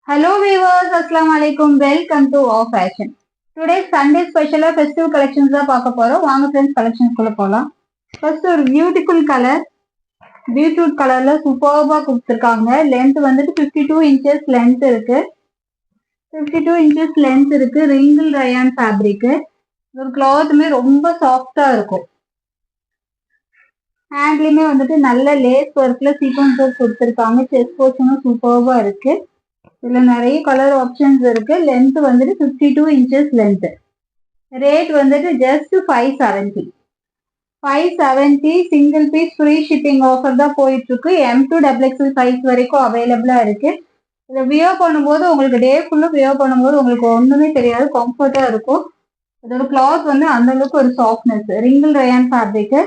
Hello viewers, Assalamu alaikum. Welcome to Our Fashion. Today Sunday special festive collections தான் பார்க்க போறோம். வாங்க friends collections குள்ள போலாம். ஃபர்ஸ்ட் ஒரு பியூட்டிஃபுல் கலர், பீட்ரூட் கலர்ல சூப்பர்பா கொடுத்திருக்காங்க. லென்த் வந்துட்டு 52 inches லென்த் இருக்கு. 52 inches லென்த் இருக்கு. Wrinkle rayon fabric. ஒரு கிளாத்துமே ரொம்ப சாஃப்டா இருக்கும். ஹேண்ட்லயுமே வந்துட்டு நல்ல லேஸ் ஒர்க்ல சீக்வன்ஸ் ஒர்க் கொடுத்திருக்காங்க. செஸ்ட் போர்ஷனும் சூப்பர்பா இருக்கு. இதுல நிறைய கலர் ஆப்ஷன்ஸ் இருக்கு. லென்த் வந்துட்டு 52 inches லென்த். ரேட் வந்துட்டு just 570. 570 single piece free shipping offer தான் போயிட்டு இருக்கு. M2 XXL சைஸ் வரைக்கும் அவைலபிளா இருக்கு. இதை வியர் பண்ணும்போது உங்களுக்கு டே ஃபுல்லும் வியர் பண்ணும்போது உங்களுக்கு ஒண்ணுமே தெரியாது, கம்ஃபர்ட்டா இருக்கும். இதோட கிளாத் வந்து அந்த அளவுக்கு ஒரு சாஃப்ட்னஸ். ரிங்கிள் ரயான் ஃபேப்ரிக்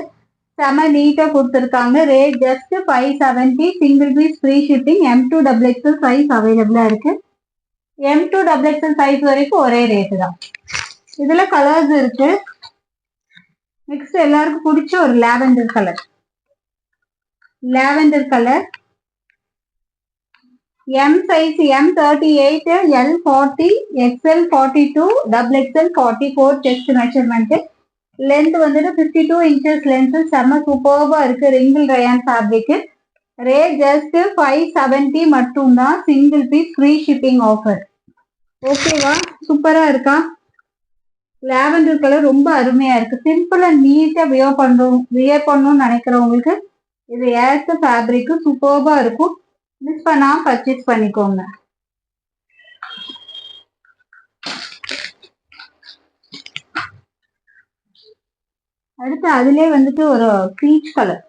செம நீட்டா கொடுத்துருக்காங்க. Rate just 570. Single piece free shipping. M2 XXL size அவைலபிளா இருக்கு. M2 XXL சைஸ் வரைக்கும் ஒரே ரேட்டு தான். இதுல கலர்ஸ் இருக்கு. நெக்ஸ்ட் எல்லாருக்கும் பிடிச்ச ஒரு lavender colour. Lavender colour M size M38, L40, XL42, XXL 44 chest measurement. Length வந்துட்டு 52 inches லென்த். செம்ம சூப்பர்பா இருக்கு. Wrinkle rayon fabric. Rate just 570 மட்டும் தான். Single piece free shipping offer. ஓகேவா? சூப்பரா இருக்கா? லாவெண்டர் கலர் ரொம்ப அருமையா இருக்கு. சிம்பிள் அண்ட் நீட்டா வியர் பண்ணணும்னு நினைக்கிறவங்களுக்கு இது ஏற்ற ஃபேப்ரிக் சூப்பர்பா இருக்கும். மிஸ் பண்ணாம பர்ச்சேஸ் பண்ணிக்கோங்க. அடுத்து அதுலயே வந்துட்டு ஒரு peach colour.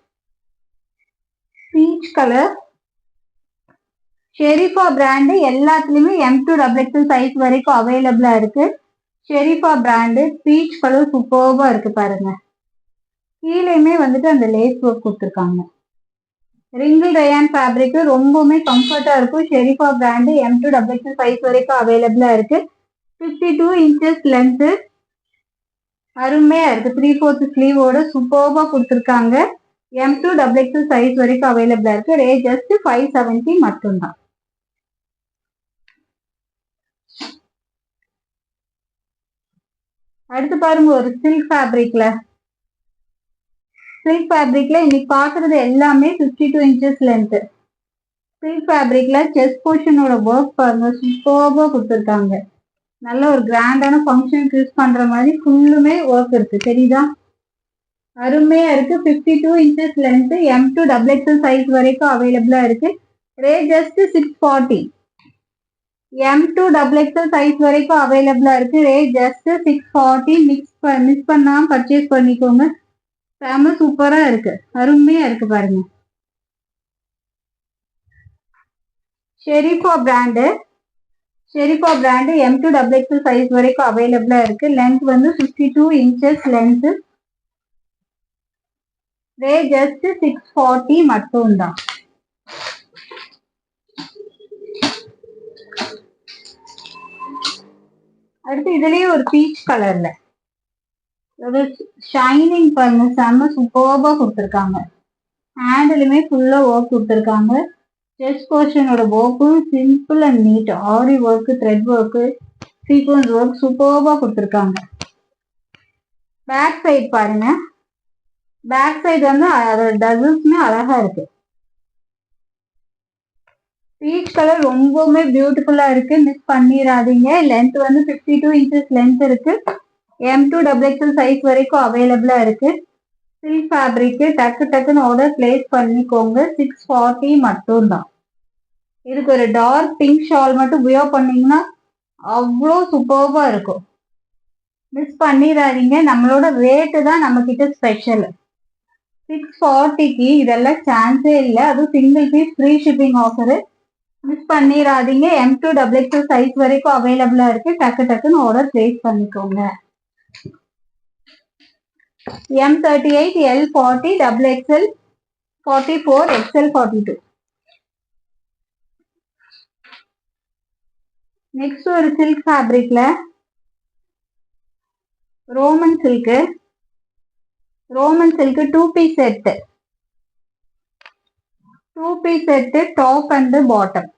Peach colour Sherifa brand. எல்லாத்துலயுமே M2 XXL சைஸ் வரைக்கும் அவைலபிளா இருக்கு. ஷெரீஃபா பிராண்டு. பீச் கலர் சூப்பர்பா இருக்கு பாருங்க. கீழேயுமே வந்துட்டு அந்த லேஸ் ஒர்க் கொடுத்துருக்காங்க. ரிங்கிள் ரயான் ஃபேப்ரிக் ரொம்பவுமே கம்ஃபர்ட்டா இருக்கும். Sharifa brand. M2 XXL size வரைக்கும் அவைலபிளா இருக்கு. 52 inches லென்த். அருமையா இருக்கு. 3/4 ஸ்லீவோட சூப்பர்பா கொடுத்துருக்காங்க. M2 XXL சைஸ் வரைக்கும் அவைலபிளா இருக்கு. ரேட் ஜஸ்ட் 570 மட்டும்தான். அடுத்து பாருங்க ஒரு சில்க் ஃபேப்ரிக்ல. சில்க் ஃபேப்ரிக்ல இன்னைக்கு பாக்குறது எல்லாமே 52 inches லென்த். சில்க் ஃபேப்ரிக்ல செஸ்ட் போர்ஷனோட ஒர்க் பாருங்க சூப்பர்பா கொடுத்துருக்காங்க. நல்ல ஒரு கிராண்டான ஃபங்க்ஷனுக்கு யூஸ் பண்ற மாதிரி ஃபுல்லுமே ஒர்க் இருக்கு. தெரியுதா? அருமையா இருக்கு. 52 inches length. M2 XXL size வரைக்கும் அவைலபிளா இருக்கு. Rate just 640. M2 XXL size வரைக்கும் அவைலபிளா இருக்கு. Rate just 640. மிஸ் பண்ணாம பர்ச்சேஸ் பண்ணிக்கோங்க. செம சூப்பரா இருக்கு. அருமையா இருக்கு பாருங்க. Sherifa brand. Sherifa brand M2 XXL size வரைக்கும் அவைலபிளா இருக்கு. லென்த் வந்து 52 inches லென்த். ரேட் ஜஸ்ட் 640 மட்டும்தான். அடுத்து இதுலயே ஒரு பீச் கலர்ல ஒரு ஷைனிங் பாருங்க. செம்ம சூப்பர்பா கொடுத்துருக்காங்க. ஹேண்டிலுமே ஃபுல்லா ஒர்க் கொடுத்துருக்காங்க. செஸ்ட் போர்ஷனோட ஒர்க்கும் simple and neat. Aari work, thread work, sequins work சூப்பர்பா கொடுத்துருக்காங்க. பேக் சைடு பாருங்க. பேக் சைடு வந்து அதோட டசல்ஸ்மே அழகா இருக்கு. பீச் கலர் ரொம்பவுமே பியூட்டிஃபுல்லா இருக்கு. மிஸ் பண்ணிடாதீங்க. லென்த் வந்து 52 inches லென்த் இருக்கு. M2 XXL சைஸ் வரைக்கும் அவைலபிளா இருக்கு. Silk fabric. டக்குன்னு ஆர்டர் பிளேஸ் பண்ணிக்கோங்க. 640 மட்டும்தான். இதுக்கு ஒரு டார்க் பிங்க் ஷால் மட்டும் வியர் பண்ணீங்கன்னா அவ்வளோ சூப்பர்பா இருக்கும். மிஸ் பண்ணிடாதீங்க. நம்மளோட ரேட்டு தான் நம்ம கிட்ட ஸ்பெஷல். 640க்கு இதெல்லாம் சான்ஸே இல்லை. அதுவும் single piece free shipping offer. Miss பண்ணிடாதீங்க. M2 XXL சைஸ் வரைக்கும் அவைலபிளா இருக்கு. டக்குன்னு ஆர்டர் பிளேஸ் பண்ணிக்கோங்க. M38, L40, XXL 44, XL42. Next ஒரு சில்க் ஃபேப்ரிக்ல Roman silk. 2 piece set. 2 piece set top and bottom.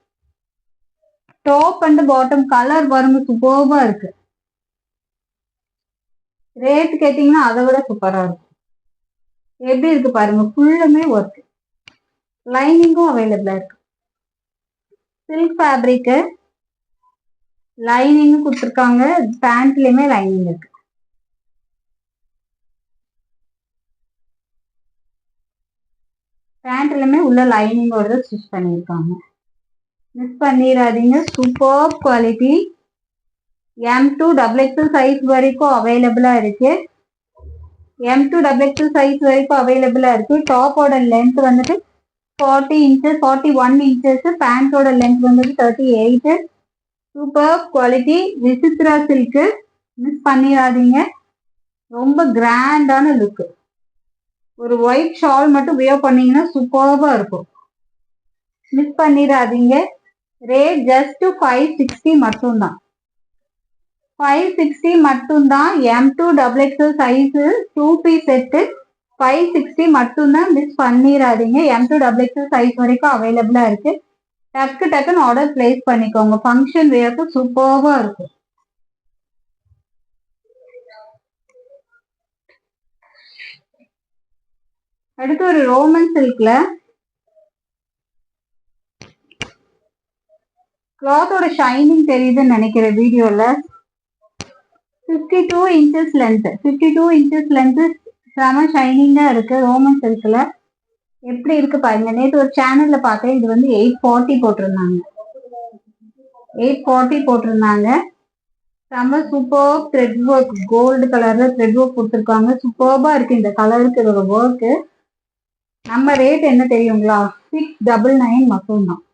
Top and bottom colour பாருங்க சூப்பர்பா இருக்கு. ரேட் கேட்டீங்கன்னா அதை விட சூப்பரா இருக்கும். எப்படி இருக்கு பாருங்க, ஃபுல்லுமே ஒர்க். லைனிங்கும் அவைலபிளா இருக்கு. சில்க் ஃபேப்ரிக்கு லைனிங்கும் கொடுத்துருக்காங்க. பேண்ட்லயுமே லைனிங் இருக்கு. பேண்ட்லயுமே உள்ள லைனிங்கோட ஸ்டிச் பண்ணியிருக்காங்க. மிஸ் பண்ணிடாதீங்க. Super quality. M2 XXL size வரைக்கும் அவைலபிளா இருக்கு. M2 XXL சைஸ் வரைக்கும் அவைலபிளா இருக்கு. டாப்போட லென்த் வந்துட்டு 40 inches 41 inches. பேண்டோட லென்த் வந்துட்டு 38. Super quality. Vichitra silk. Miss பண்ணிடாதீங்க. ரொம்ப கிராண்டான லுக். ஒரு ஒயிட் ஷால் மட்டும் வியர் பண்ணீங்கன்னா சூப்பர்பா இருக்கும். மிஸ் பண்ணிடாதீங்க. ரேட் ஜஸ்ட் 560 மட்டும்தான். 560 மட்டும்தான். M2 XXL size 2 piece set 560 மட்டும்தான். மிஸ் பண்ணிடாதீங்க. M2 XXL சைஸ் வரைக்கும் அவைலபிளா இருக்கு. டக்குன்னு ஆர்டர் பிளேஸ் பண்ணிக்கோங்க. ஃபங்க்ஷன் வேருக்கு சூப்பர்பா இருக்கும். அடுத்து ஒரு ரோமன் சில்க்ல கிளாத்தோட ஷைனிங் தெரியுதுன்னு நினைக்கிறேன் வீடியோல. 52 inches லென்த். 52 inches லென்த் செம ஷைனிங்கா இருக்கு. ரோமன் சில்க்ல எப்படி இருக்கு பாருங்க. நேற்று ஒரு சேனல்ல பார்த்தேன். இது வந்து 840 போட்டிருந்தாங்க. 840 போட்டிருந்தாங்க. செம சூப்பர் த்ரெட் ஒர்க். கோல்டு கலர்ல த்ரெட் ஒர்க் கொடுத்துருக்காங்க. சூப்பர்பா இருக்கு இந்த கலருக்கு இதோட ஒர்க்கு. நம்ம ரேட் என்ன தெரியுங்களா? 699 மட்டும்தான்.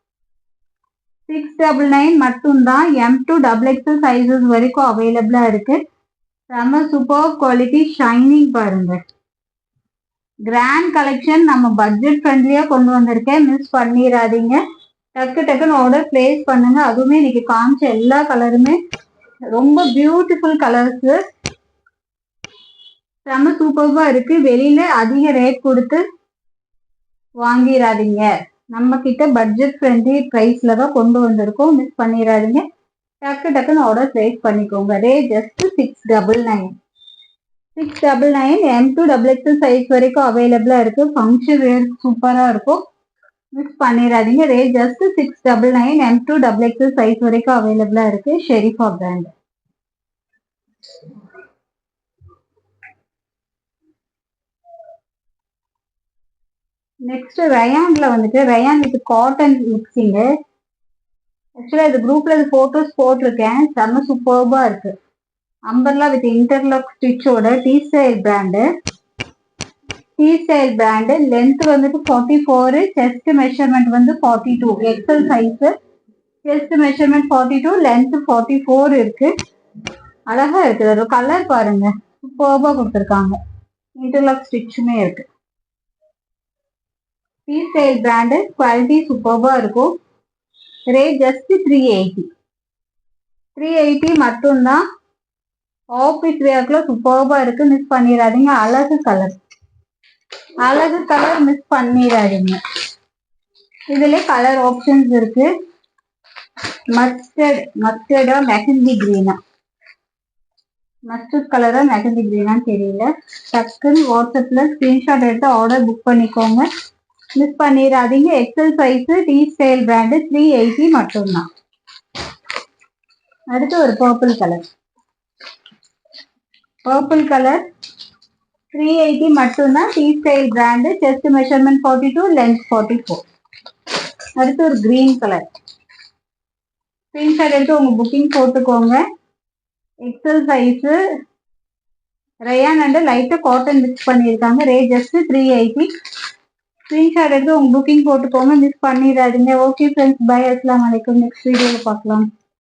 699 மட்டும்தான். M2 XXL சைஸஸ் வரைக்கும் அவைலபிளா இருக்கு. செம சூப்பர் குவாலிட்டி. ஷைனிங் பாருங்க. Grand collection. நம்ம பட்ஜெட் ஃப்ரெண்ட்லியா கொண்டு வந்திருக்கேன். மிஸ் பண்ணிடாதீங்க. டக்குன்னு ஆர்டர் பிளேஸ் பண்ணுங்க. அதுவுமே இன்னைக்கு காமிச்ச எல்லா கலருமே ரொம்ப பியூட்டிஃபுல் கலர்ஸ். செம சூப்பர்பா இருக்கு. வெளியில அதிக ரேட் கொடுத்து வாங்கிடாதீங்க. நம்ம கிட்ட பட்ஜெட் ஃப்ரெண்ட்லி பிரைஸ்ல தான் கொண்டு வந்திருக்கோம். மிஸ் பண்ணிடாதீங்க. டக்குன்னு ஆர்டர் பிளேஸ் பண்ணிக்கோங்க. Rate just 699. 699. M2 XXL size வரைக்கும் அவைலபிளா இருக்கு. ஃபங்க்ஷன் வேர் சூப்பரா இருக்கும். மிஸ் பண்ணிடாதீங்க. Rate just 699. M2 XXL size வரைக்கும் அவைலபிளா இருக்கு. ஷெரீஃபா பிராண்ட். நெக்ஸ்ட் ரயான்ல வந்துட்டு ரயான் வித் காட்டன் மிக்சிங்கு. ஆக்சுவலா இது குரூப்ல போட்டோஸ் போட்டிருக்கேன். செம்ம சூப்பர்பா இருக்கு. அம்பர்லா வித் இன்டர்லாக் ஸ்டிச்சோட டி ஸ்டைல் பிராண்டு. லென்த் வந்துட்டு 44. செஸ்ட் மெஷர்மெண்ட் வந்து 42. XL size. Chest measurement 42. Length 44 இருக்கு. அழகா இருக்கு. ஒரு கலர் பாருங்க சூப்பர்பா கொடுத்துருக்காங்க. இன்டர்லாக் ஸ்டிச்சுமே இருக்கு. T style brand. குவாலிட்டி சூப்பர்பா இருக்கும். Rate just 380. 380 மட்டும்தான். ஆஃபீஸ் வேர்க்குள்ள சூப்பர்பா இருக்கு. மிஸ் பண்ணிடாதீங்க. அழகு கலர் மிஸ் பண்ணிடாதீங்க. இதுல கலர் ஆப்ஷன்ஸ் இருக்கு. மஸ்டர்டா மெஹந்தி கிரீனா. மஸ்டர்ட் கலரா மெஹந்தி கிரீனான்னு தெரியல. டக்குன்னு வாட்ஸ்அப்ல ஸ்கிரீன்ஷாட் எடுத்து ஆர்டர் புக் பண்ணிக்கோங்க. மிஸ் பண்ணிடாதீங்க. XL size T style brand. 380 மட்டும்தான். அடுத்து ஒரு பர்பிள் கலர் 380 மட்டும்தான். T style brand. Chest measurement 42. Length 44. அடுத்து ஒரு கிரீன் கலர். ஸ்கிரீன்ஷாட் எடுத்து உங்க புக்கிங் போட்டுக்கோங்க. XL size. ரயான் அண்ட் லைட்டா காட்டன் மிக்ஸ் பண்ணியிருக்காங்க. Rate just 380. ஸ்கிரீன்ஷாட் எடுத்து உங்க புக்கிங் போட்டுக்கோங்க. மிஸ் பண்ணிடாதீங்க. Okay friends, bye. அஸ்ஸலாமு அலைக்கும். நெக்ஸ்ட் வீடியோல பார்க்கலாம்.